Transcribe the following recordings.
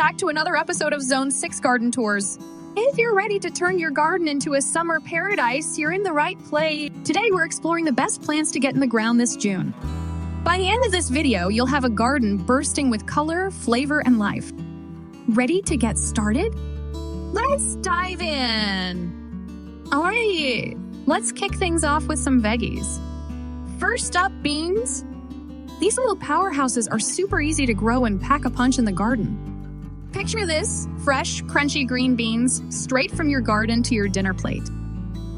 back to another episode of Zone 6 Garden Tours. If you're ready to turn your garden into a summer paradise, you're in the right place. Today we're exploring the best plants to get in the ground this June. By the end of this video, you'll have a garden bursting with color, flavor, and life. Ready to get started? Let's dive in! Alright, let's kick things off with some veggies. First up, beans. These little powerhouses are super easy to grow and pack a punch in the garden. Picture this, fresh, crunchy green beans, straight from your garden to your dinner plate.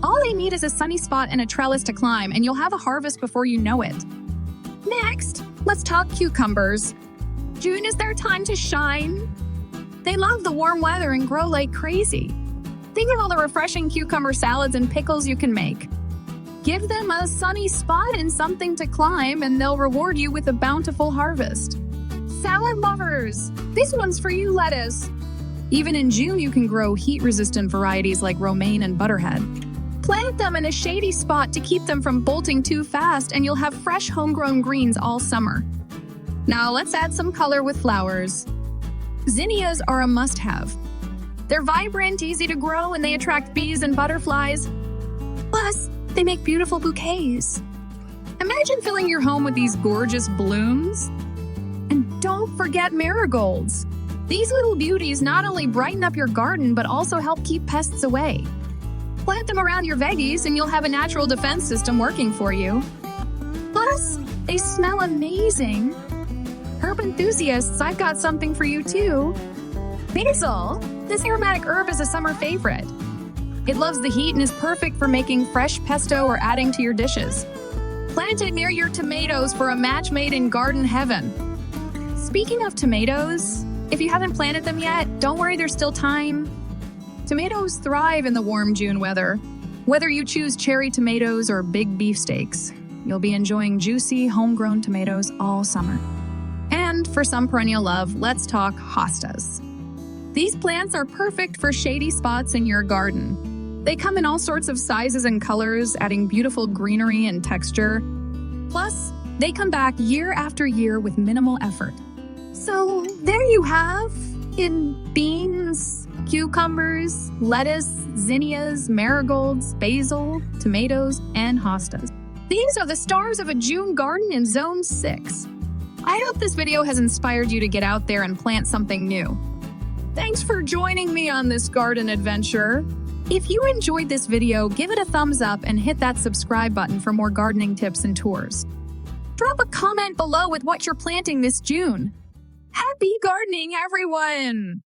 All they need is a sunny spot and a trellis to climb, and you'll have a harvest before you know it. Next, let's talk cucumbers. June is their time to shine. They love the warm weather and grow like crazy. Think of all the refreshing cucumber salads and pickles you can make. Give them a sunny spot and something to climb, and they'll reward you with a bountiful harvest. Salad lovers! This one's for you, lettuce! Even in June, you can grow heat-resistant varieties like romaine and butterhead. Plant them in a shady spot to keep them from bolting too fast, and you'll have fresh homegrown greens all summer. Now let's add some color with flowers. Zinnias are a must-have. They're vibrant, easy to grow, and they attract bees and butterflies. Plus, they make beautiful bouquets. Imagine filling your home with these gorgeous blooms. And don't forget marigolds. These little beauties not only brighten up your garden, but also help keep pests away. Plant them around your veggies and you'll have a natural defense system working for you. Plus, they smell amazing. Herb enthusiasts, I've got something for you too. Basil. This aromatic herb is a summer favorite. It loves the heat and is perfect for making fresh pesto or adding to your dishes. Plant it near your tomatoes for a match made in garden heaven. Speaking of tomatoes, if you haven't planted them yet, don't worry, there's still time. Tomatoes thrive in the warm June weather. Whether you choose cherry tomatoes or big beefsteaks, you'll be enjoying juicy, homegrown tomatoes all summer. And for some perennial love, let's talk hostas. These plants are perfect for shady spots in your garden. They come in all sorts of sizes and colors, adding beautiful greenery and texture. Plus, they come back year after year with minimal effort. So there you have, in beans, cucumbers, lettuce, zinnias, marigolds, basil, tomatoes, and hostas. These are the stars of a June garden in Zone 6. I hope this video has inspired you to get out there and plant something new. Thanks for joining me on this garden adventure. If you enjoyed this video, give it a thumbs up and hit that subscribe button for more gardening tips and tours. Drop a comment below with what you're planting this June. Happy gardening, everyone!